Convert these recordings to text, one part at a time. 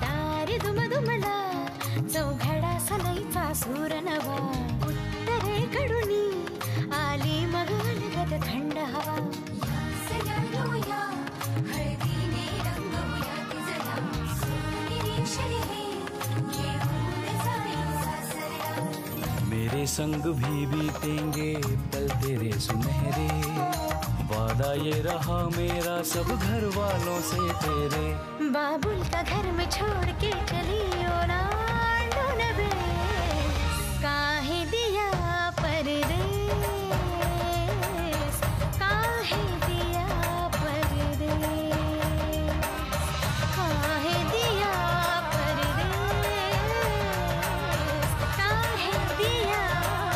दारी दुमदुमला चौघडा सलईचा सूर नवा उत्तरेकडून आली मग अलगद थंड हवा हळदीने रंगवूया तिजला सोनेरी क्षणी मेरे संग भी बीतेंगे पल तेरे सुनहरे, वादा ये रहा मेरा सब घर वालों से तेरे। बाबुल का घर में छोड़ के चली ओ ना ढूंढबे, काहे दिया परदेस, काहे दिया परदेस, काहे दिया परदेस, काहे दिया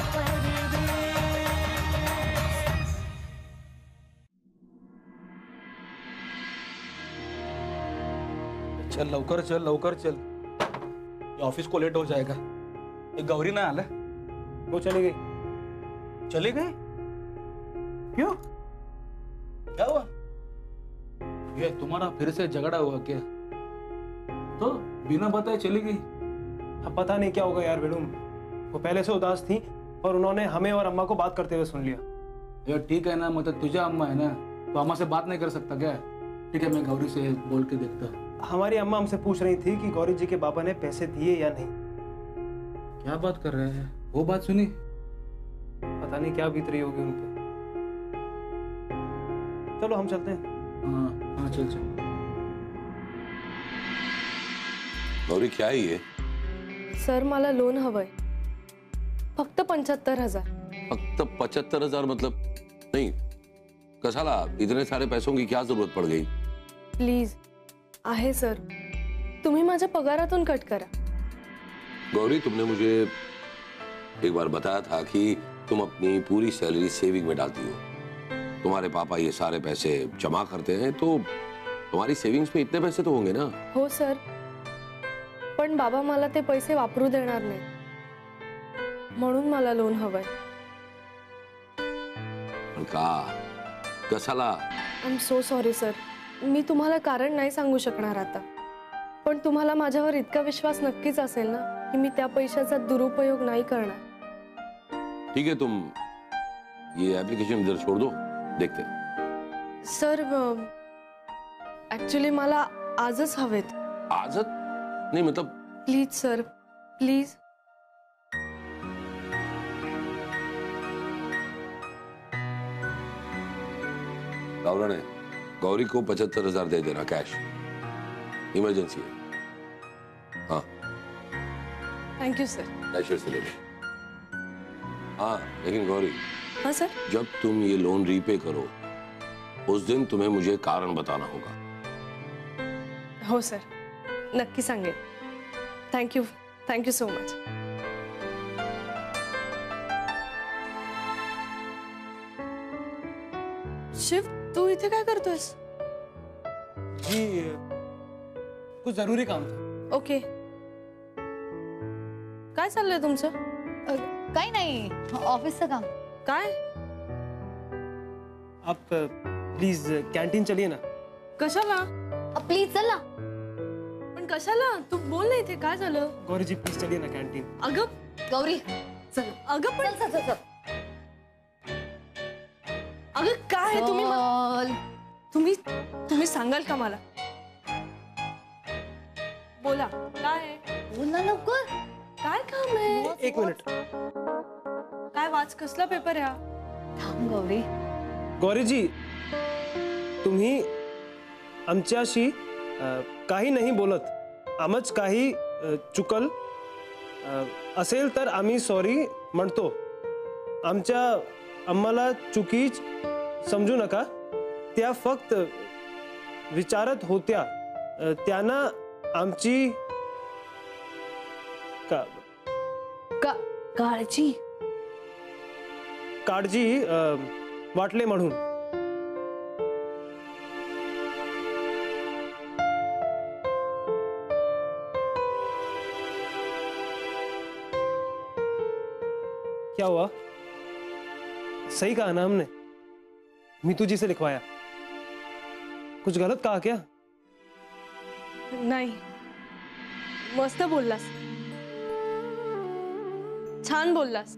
परदेस। चल लवकर चल, लवकर चल, ऑफिस को लेट हो जाएगा। ये गौरी ना आला, वो चली गई। चली गई? क्यों? क्या हुआ? ये तुम्हारा फिर से झगड़ा हुआ क्या? तो बिना बताए चली गई। अब पता नहीं क्या होगा यार बेडूम, वो पहले से उदास थी और उन्होंने हमें और अम्मा को बात करते हुए सुन लिया। यार ठीक है ना, मतलब तुझे अम्मा है ना, तो अम्मा से बात नहीं कर सकता क्या? ठीक है, मैं गौरी से बोल के देखता हूँ। हमारी अम्मा हमसे पूछ रही थी कि गौरी जी के बाबा ने पैसे दिए या नहीं। क्या बात कर रहे हैं? वो बात सुनी? पता नहीं क्या बीत रही होगी उन पे। चलो हम चलते हैं। हाँ हाँ चल चल। गौरी क्या है ये? सर मला लोन हवंय, फक्त 75,000। फक्त 75,000 मतलब? नहीं, कशाला इतने सारे पैसों की क्या जरूरत पड़ गई? प्लीज आहे सर, तुम्ही माझ्या पगारातून कट करा। गौरी, तुमने मुझे एक बार बताया था कि तुम अपनी पूरी सैलरी सेविंग में डालती हो। तुम्हारे पापा ये सारे पैसे जमा करते हैं, तो तुम्हारी सेविंग्स में इतने पैसे तो होंगे ना? हो सर, पण बाबा मला ते पैसे वापरू देणार नाही, म्हणून मला लोन हवंय। पण का? कशाला? I am so sorry sir, मी तुम्हाला कारण नाही सांगू शकणार आता, पण तुम्हाला माझ्यावर इतका विश्वास नक्कीच असेल ना की मी त्या पैशाचा दुरुपयोग नाही करणार। ठीक है, तुम ये एप्लीकेशन इधर छोड़ दो, देखते हैं। सर एक्चुअली मला आजच हवेत। आजत? नहीं मतलब? Please sir, please. रावला ने गौरी को 75,000 दे देना कैश, इमरजेंसी है। हाँ थैंक यू सर। कैशियर से ले लो। हाँ लेकिन गौरी, हाँ सर। जब तुम ये लोन रीपे करो उस दिन तुम्हें मुझे कारण बताना होगा। हो सर, नक्की सांगेन। Thank you so much. Shiv, तू इथे काय करतोयस? जी कुछ जरूरी काम था। ओके, काय चाललंय तुमचं? काही नाही, ऑफिसचं काम। काय? आप प्लीज कैंटीन चलिए ना। कशाला? प्लीज चल ना। पण कशाला? तू बोल ना, इथे काय झालं? गौरी जी प्लीज चलिए ना कैंटीन। अगं गौरी चल, अगं पण चल चल चल। अगं काय आहे? तुम्ही सांगाल का मला? बोला काय आहे? बोल ना लवकर, काय काम आहे? एक मिनिट। काय वाच, कसला पेपर आहे? थांब गौरी। गौरी जी, तुम्ही आमच्याशी काही नाही बोलत, आमच काही चुकल असेल तर आम्ही सॉरी म्हणतो। आमच्या आम्हाला चुकी समजू नका, त्या फक्त विचारत होत्या, त्यांना आमची काळजी वाटले म्हणून। क्या हुआ? सही कहा ना हमने? मीतू जी से लिखवाया, कुछ गलत कहा क्या? नाही, मस्त बोललास, छान बोललास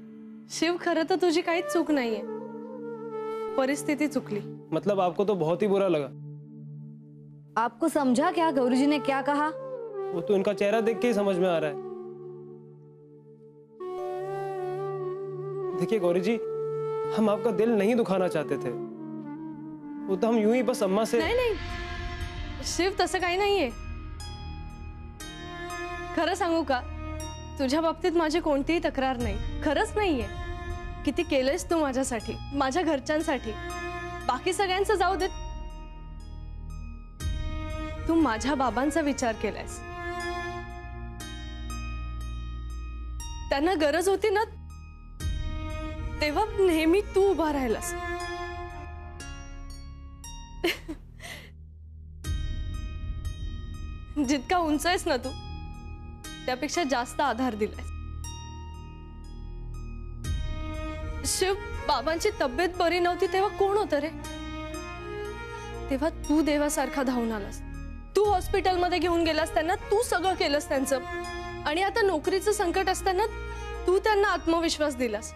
शिव. खरं तर तुझी काहीच चूक नाहीये, परिस्थिती चुकली. मतलब आपको तो बहुत ही बुरा लगा? आपको समझा क्या गौरी जी ने क्या कहा? वो तो इनका चेहरा देख के ही समझ में आ रहा है. देखिए गौरी जी, हम आपका दिल नहीं दुखाना चाहते थे. वो तो हम यूं ही बस अम्मा से. नाही नाही शिव, तसं काही नाहीये. खरं सांगू का, तुझ्या बाबतीत माझी कोणतीही तक्रार नाही, खरंच नाहीये. किती केलंयस तू माझ्यासाठी, माझ्या घरच्यांसाठी. बाकी सगळ्यांचं जाऊ दे, तू माझ्या बाबांचा विचार केलायस. त्यांना गरज होती ना तेव्हा नेहमी तू उभा राहिलास. जितका उंच आहेस ना तू, त्यापेक्षा जास्त आधार दिलायस. शिव, बाबांची तब्येत बरी नव्हती तेव्हा कोण होतं रे? तेव्हा तू देवासारखा धावून आलास. तू हॉस्पिटलमध्ये घेऊन गेलास त्यांना, तू सगळं केलंस त्यांचं. आणि आता नोकरीचं संकट असताना तू त्यांना आत्मविश्वास दिलास.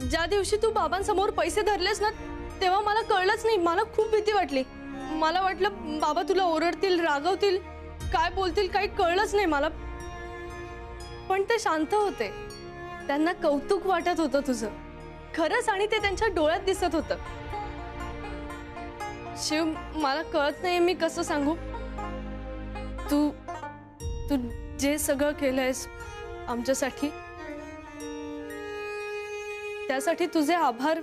ज्या दिवशी तू बाबांसमोर पैसे धरलेस ना, तेव्हा मला कळलंच नाही. मला खूप भीती वाटली. मला वाटलं बाबा तुला ओरडतील, रागवतील, काय बोलतील, काही कळलंच नाही मला. पण ते शांत होते. त्यांना कौतुक वाटत होतं तुझं खरंच, आणि ते त्यांच्या डोळ्यात दिसत होतं. शिव, मला कळत नाही मी कसं सांगू. तू तू जे सगळं केलंयस आमच्यासाठी, त्यासाठी तुझे आभार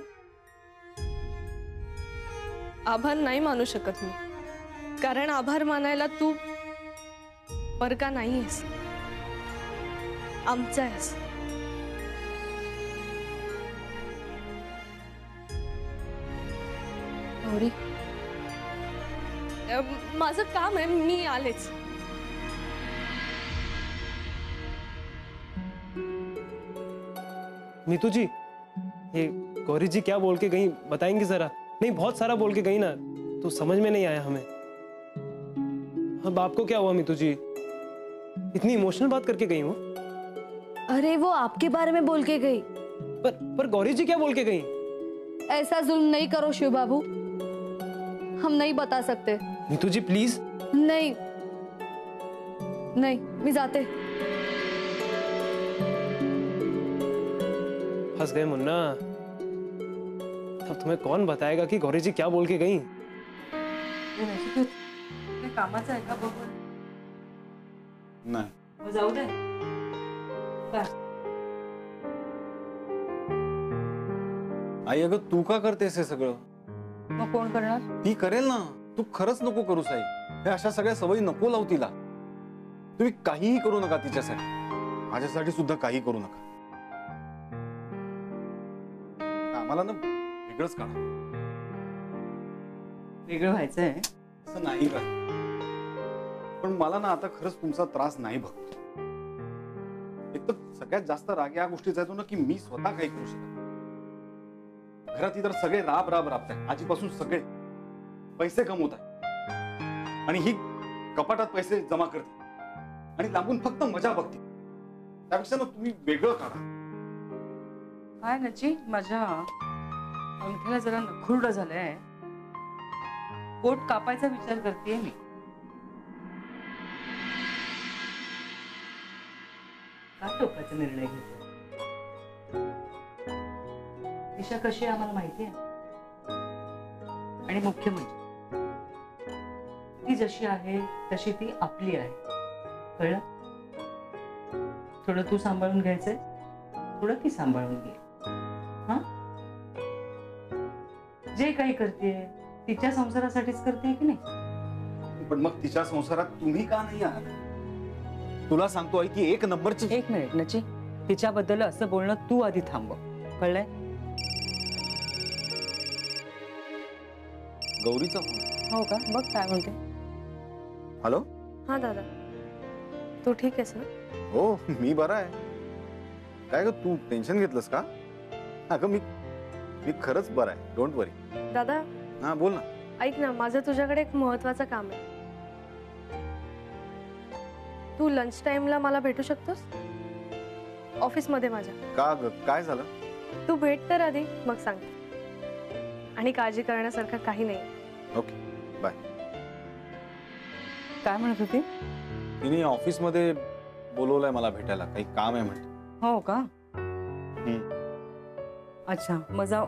नाही मानू शकत मी. कारण आभार मानायला तू परका नाहीयेस, आमचा आहेस. गौरी, माझं काम आहे, मी आलेच. नीतू जी, ये गौरी जी क्या बोल के गई बताएंगी जरा? नहीं, बहुत सारा बोल के गई ना, तो समझ में नहीं आया हमें. अब आपको क्या हुआ मीतू जी? इतनी इमोशनल बात करके गई वो? अरे वो आपके बारे में बोल के गई. पर गौरी जी क्या बोल के गई? ऐसा जुल्म नहीं करो शिव बाबू, हम नहीं बता सकते. नीतू जी प्लीज. नहीं नहीं, मी जाते. फंस गए मुन्ना. अब तुम्हें कौन बताएगा कि गौरी जी क्या बोल के गई? कामाचं आहे का बघू? नाही. जाऊ दे. आई, अगं तू का करतेस हे सगळं? मग कोण करणार? ती करेल ना. तू खरंच नको करूस आई. हे अशा सगळ्या सवयी नको लावू तिला. तुम्ही काहीही करू नका तिच्यासाठी, माझ्यासाठी सुद्धा काही करू नका. आम्हाला ना वेगळंच काढा. वेगळं व्हायचंय? असं नाही का, पण मला ना आता खरंच तुमचा त्रास नाही बघतो. एक तर सगळ्यात जास्त राग या गोष्टीचा येतो ना की मी स्वतः काही करू शकत. घरात इतर सगळे राबतात. आजीपासून सगळे पैसे कमवत आहेत आणि ही कपाटात पैसे जमा करते आणि लांबून फक्त मजा बघते. त्यापेक्षा ना तुम्ही वेगळं काढा. काय नची, माझ्या अंगठ्याला जरा नखुरडं झालंय. पोट कापायचा विचार करतेय मी. काय टोकाचा निर्णय घेतो? दिशा कशी आहे आम्हाला माहिती आहे, आणि मुख्य म्हणजे ती जशी आहे तशी ती आपली आहे. कळलं? थोडं तू सांभाळून घ्यायचंय, थोडं ती सांभाळून घे. हा, जे काही करतेय तिच्या संसारासाठीच करते की नाही? पण मग तिच्या संसारात तुम्ही का नाही आहात? तुला सांगतो आई की एक नंबरची. एक मिनिट नची, तिच्याबद्दल असं बोलणं तू आधी थांबव. कळलंय? गौरीचा फोन. हो का? बघ काय म्हणते. हॅलो. हा दादा, तू ठीक आहेस ना? हो, मी बरा आहे. काय ग, तू टेन्शन घेतलंस का? अगं मी खरंच बरा आहे. डोंट वरी. दादा. हा बोल ना. ऐक ना, माझं तुझ्याकडे एक महत्वाचं काम आहे. तू लंच टाइमला मला भेटू शकतोस ऑफिसमध्ये माझ्या? का ग, काय झालं? तू भेट तर आधी, मग सांग. आणि काळजी करण्यासारखं काही नाही. Okay bye. काय म्हणत होती? तिने ऑफिसमध्ये बोलवलंय मला भेटायला, काही काम आहे म्हणते. हो का? अच्छा मग जाऊ.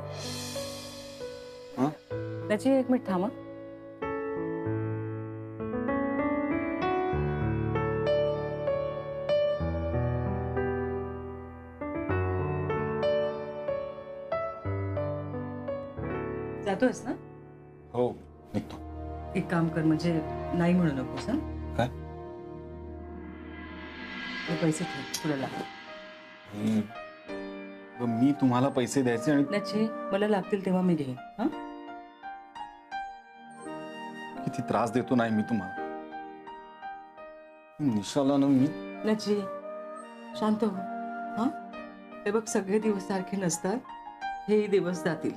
हं? त्याची एक मिनिट थांबा. जातोयस ना? हो निघतो. एक काम कर, म्हणजे नाही म्हणू नकोस. हं? काय? हे पैसे ठेव, तुला लागतील. मी तुम्हाला पैसे द्यायचे आणि त्याची मला लागतील तेव्हा मी घेईन. हं? किती त्रास देतो नाही मी तुम्हाला. निशाला ना मी. नची शांत हो. हा, हे बघ, सगळे दिवस सारखे नसतात, हेही दिवस जातील.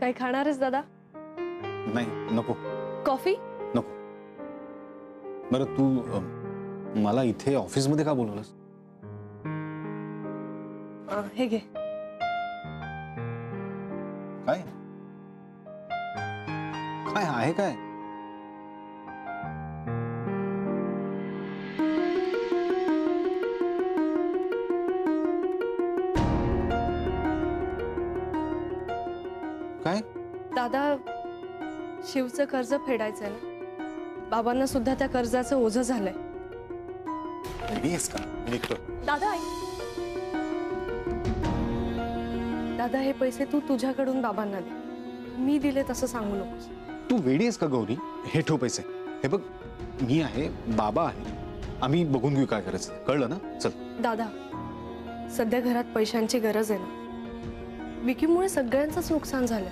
काही खाणारच दादा? नाही नको. कॉफी नको. बरं तू मला इथे ऑफिसमध्ये का बोलवलंस? हे घे. काय काय आहे काय? काय? दादा, शिवचं कर्ज फेडायचंय ना. बाबांना सुद्धा त्या कर्जाचं ओझं झालंय. का निघतो. दादा ऐक. दादा, हे पैसे तू तुझ्याकडून बाबांना दे. मी दिले तसं सांगू नकोस. तू वेडी आहेस का गौरी? हे ठेव पैसे. हे बघ, मी आहे, बाबा आहे, आम्ही बघून घेऊ काय करायचं. कळलं ना? चल. दादा, सध्या घरात पैशांची गरज आहे ना. विकीमुळे सगळ्यांचंच नुकसान झालं.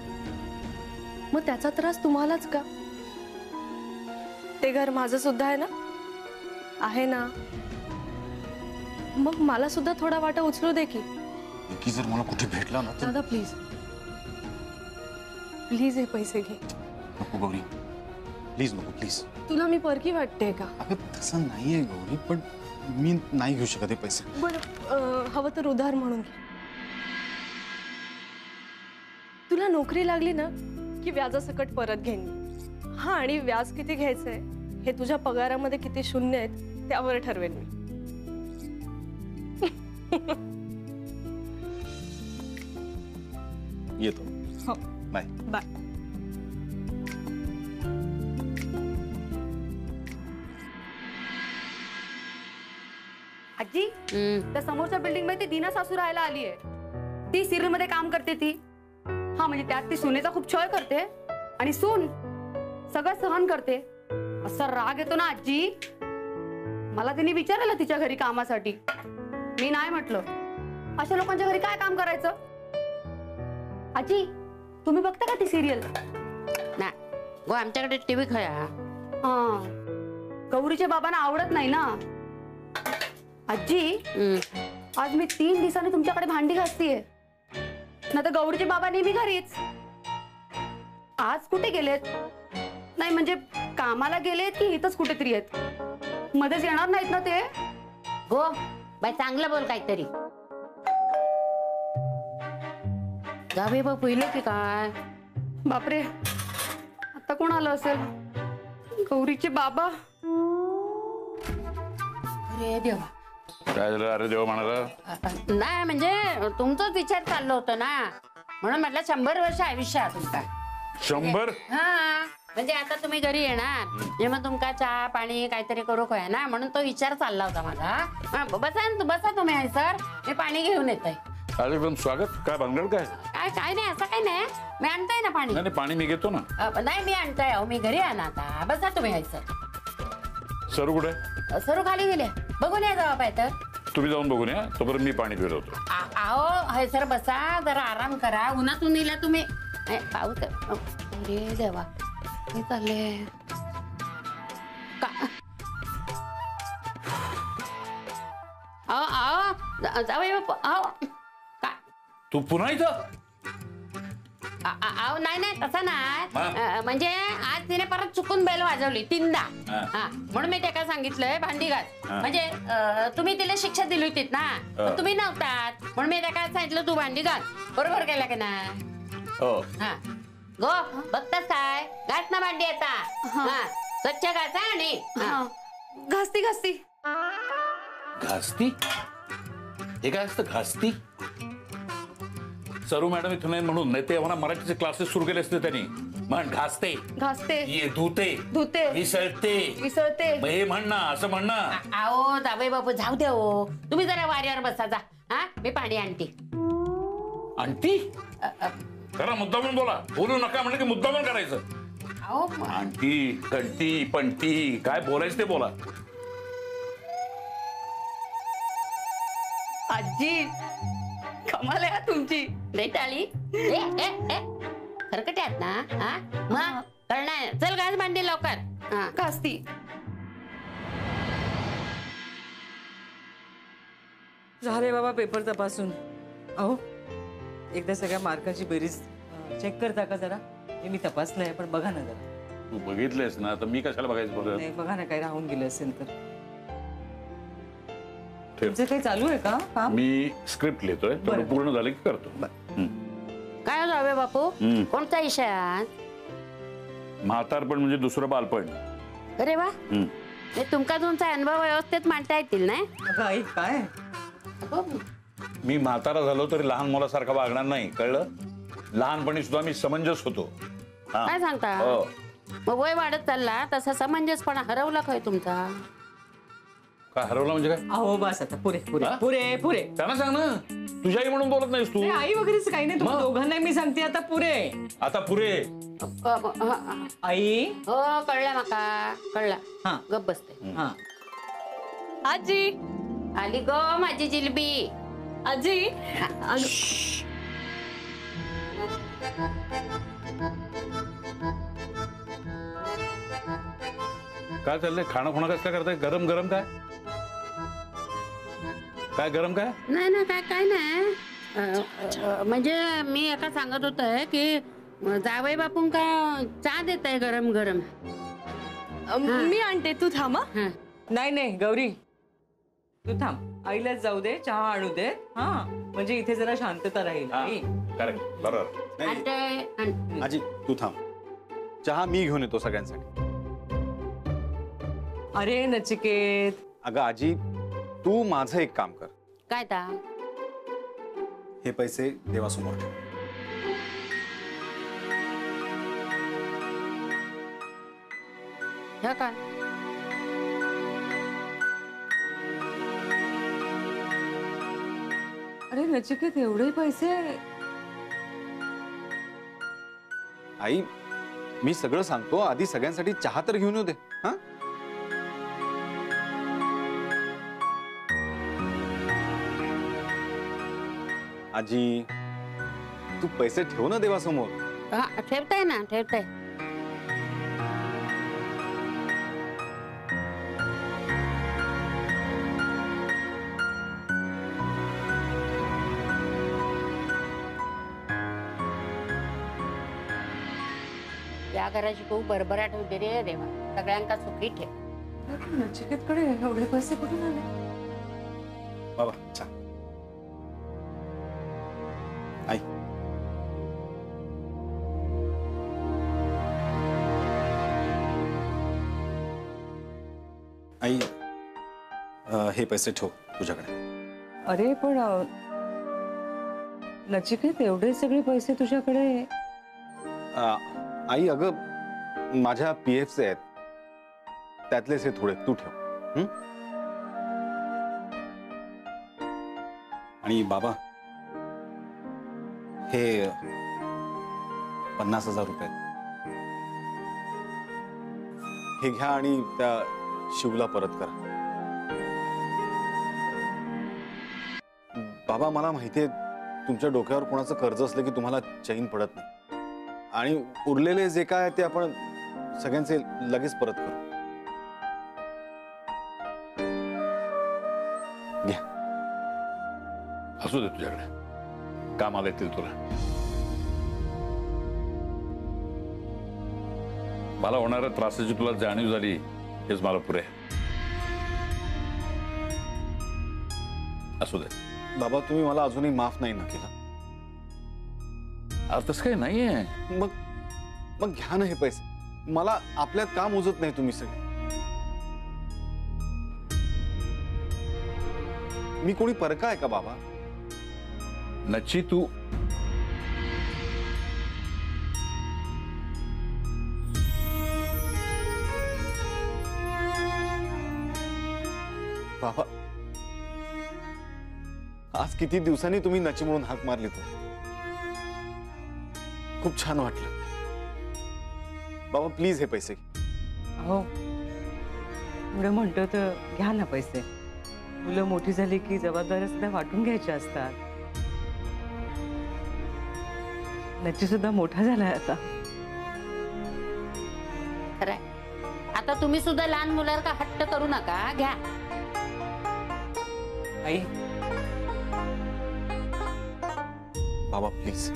मग त्याचा त्रास तुम्हालाच का? ते घर माझं सुद्धा आहे ना. आहे ना. मग मला सुद्धा थोडा वाटा उचलू दे की जर मला कुठे भेटला ना तर. दादा प्लीज प्लीज हे पैसे घे. नको गौरी, प्लीज नको, प्लीज. तुला मी परकी वाटते का? अगं तसं नाहीये गौरी, पण मी नाही घेऊ शकत हे पैसे. बरं, हवं तर उधार म्हणून घे. तुला नोकरी लागली ना की व्याजासकट परत घेईन. हा, आणि व्याज किती घ्यायचंय हे तुझ्या पगारामध्ये किती शून्य आहेत त्यावर ठरवेन मी. येतो. हो. बाय. बाय. आजी, त्या समोरच्या बिल्डिंग मध्ये ती दीना सासू राहायला आली आहे. ती सिरियल मध्ये काम करते ती. हा, म्हणजे त्यात ती सुनेचा खूप छळ करते आणि सून सगळं सहन करते. असा राग येतो ना आजी. मला तिने विचारलं तिच्या घरी कामासाठी. मी नाही म्हटलं. अशा लोकांच्या घरी काय काम करायचं? आजी, तुम्ही बघता का ती सिरियल? ना गो, आमच्याकडे टीव्ही खया. हा, गौरीच्या बाबांना आवडत नाही ना. आजी, आज मी 3 दिवसांनी तुमच्याकडे भांडी घासतीये ना. तर गौरीचे बाबा नेहमी घरीच. आज कुठे गेलेत? नाही म्हणजे कामाला गेलेत की इथंच कुठेतरी आहेत? मध्येच येणार नाहीत ना ते? गो बाई, चांगलं बोल काहीतरी. जावे बा, पहिलं की काय? बापरे, आता कोण आलं असेल? गौरीचे बाबा. अरे देवा. काय झालं? अरे देवा म्हणाला. नाही म्हणजे तुमचाच विचार चाललो होतो ना, म्हणून म्हटलं 100 वर्ष आयुष्य आहे तुमका. 100? हा, म्हणजे आता तुम्ही घरी येणार म्हणजे मग तुमका चहा पाणी काहीतरी करू काय ना, म्हणून तो विचार चालला होता माझा. बसा बसा तुम्ही आहे सर, मी पाणी घेऊन येतोय. अरे पण स्वागत. काय भानगड काय? काय नाही, असं काही नाही. मी आणताय ना पाणी. नाही, पाणी मी घेतो ना. नाही, मी आणताय. अहो, मी घरी आहे ना आता. बसा तुम्ही आहे सर. सरू कुठे? सरू खाली गेले. बघून या जावा पाय तर. तुम्ही जाऊन बघून या, तोपर्यंत मी पाणी फिरवतो. अहो हाय सर, बसा जरा आराम करा. उन्हातून नेला तुम्ही. पाऊस. अरे देवा, हे चालले का? अहो जाऊ. अहो तू पुन्हा इथं? अहो नाही नाही तसं नाही, म्हणजे आज तिने परत चुकून बेल वाजवली 3दा. हा म्हणून मी त्याला सांगितलंय भांडी घाल. म्हणजे तुम्ही तिला शिक्षा दिली होती ना, पण तुम्ही नव्हतात म्हणून मी त्याला सांगितलं तू भांडी घाल. बरोबर केलं की नाही? हो. हा गो बघतास काय, घास ना भांडी आता. हा स्वच्छ घासा आणि घासती घासती. घासती? हे काय असतं घासती? सरू मॅडम इथं नाही म्हणून, नाही ते मला मराठीचे क्लासेस सुरू केले असते त्यांनी. म्हण घासते, घासते, ये धुते, धुते, विसळते, विसळते. मग हे म्हण ना, असं म्हण ना. आओ जावई बापू जाऊ दे हो, तुम्ही जरा वाऱ्यावर बसा जा. हा मी पाणी आणते. आणती? करा मुद्दामून बोला, बोलू नका म्हणजे की मुद्दामून करायचं. आओ आणती कंटी पंटी काय बोलायचं ते बोला. आजी कमाल आहे तुमची. नाही टाळी खरकट्यात ना. हा मग कळणार. चल घास भांडी लवकर. हा घासती. झाले बाबा पेपर तपासून. अहो एकदा सगळ्या मार्काची बेरीज चेक करता का जरा? मी तपासलंय पण बघा ना जरा. तू बघितलंयस ना, तर मी कशाला बघायचं बघ. नाही बघा ना, काही राहून गेलं असेल तर. तुमचं काही चालू आहे का काम? मी स्क्रिप्ट लिहितोय, तेवढं पूर्ण झालं की करतो. काय हो जावई बापू, कोणता विषय आज? म्हातारपण म्हणजे दुसरं बालपण. अरे वा, तुमका तुमचा अनुभव व्यवस्थित मांडता येतील ना? अगं आई काय? मी म्हातारा झालो तरी लहान मुलासारखा वागणार नाही, कळलं? लहानपणी सुद्धा मी समंजस होतो. काय सांगता? मग वय वाढत चालला तसा समंजसपणा हरवला काय तुमचा? काय हरवला म्हणजे काय? अहो बस आता, पुरे पुरे पुरे पुरे. त्यांना सांग ना, तुझी आई म्हणून बोलत नाहीस तू. आई वगैरेच काही नाही, तुम्ही दोघांना मी सांगते आता पुरे. आता पुरे. आई हो कळलं माका, कळला. हा गप बसते. हा आजी आली गो माझी जिलबी. आजी काय चाललंय? खाणं खुणं कसं काय करताय? गरम गरम काय काय गरम काय? नाही ना काय काय नाही, म्हणजे मी एका सांगत होतंय की जावई बापून का चहा देत आहे गरम गरम. मी आणते, तू थांबा. नाही नाही गौरी तू थांब, आईलाच जाऊ दे, चहा आणू दे. हा म्हणजे इथे जरा शांतता राहील. करेक्ट, बरोबर. आजी तू थांब, चहा मी घेऊन येतो सगळ्यांसाठी. अरे नचिकेत. अगं आजी तू माझं एक काम कर. काय ता? हे पैसे देवासमोर ठेव. हे काय? अरे नचिकेत एवढे पैसे? आई मी सगळं सांगतो, आधी सगळ्यांसाठी चहा तर घेऊन येऊ दे. हा आजी तू पैसे ठेव ना देवासमोर. ठेवताय ना, ठेवताय. या घराची खूप भरभराट होते रे देवा, सगळ्यांका सुखी ठेव. नचिकेतकडे एवढे पैसे कुठून आले? बाबा चहा. आई आई हे पैसे ठेव तुझ्याकडे. अरे पण नचिकेत एवढे सगळे पैसे तुझ्याकडे? आई अगं माझ्या PFचे आहेत, त्यातलेच हे थोडे तू ठेव. आणि बाबा हे 50,000 रुपये हे घ्या आणि त्या शिवला परत करा. बाबा मला माहितीये तुमच्या डोक्यावर कोणाचं कर्ज असलं की तुम्हाला चैन पडत नाही, आणि उरलेले जे काय ते आपण सगळ्यांचे लगेच परत करू. घ्या. असू दे तुझ्याकडे. कामाला येतील तुला. मला होणाऱ्या त्रासाची तुला जाणीव झाली हेच मला पुरे. असू दे. बाबा तुम्ही मला अजूनही माफ नाही ना केलं. तसं काही नाहीये. मग घ्या ना हे पैसे. मला आपल्यात का मोजत नाही तुम्ही सगळे? मी कोणी परका आहे का बाबा? नची तू बाबा आज किती दिवसांनी तुम्ही नची म्हणून हाक मारली तो. खूप छान वाटलं. बाबा प्लीज हे पैसे. हो एवढं म्हणतो तर घ्या ना पैसे. मुलं मोठी झाली की जबाबदाऱ्या सुद्धा वाटून घ्यायच्या असतात. नची सुद्धा मोठा झालाय आता. खरंय. आता तुम्ही सुद्धा लहान मुलावर का हट्ट करू नका. घ्या. आई बाबा प्लीज.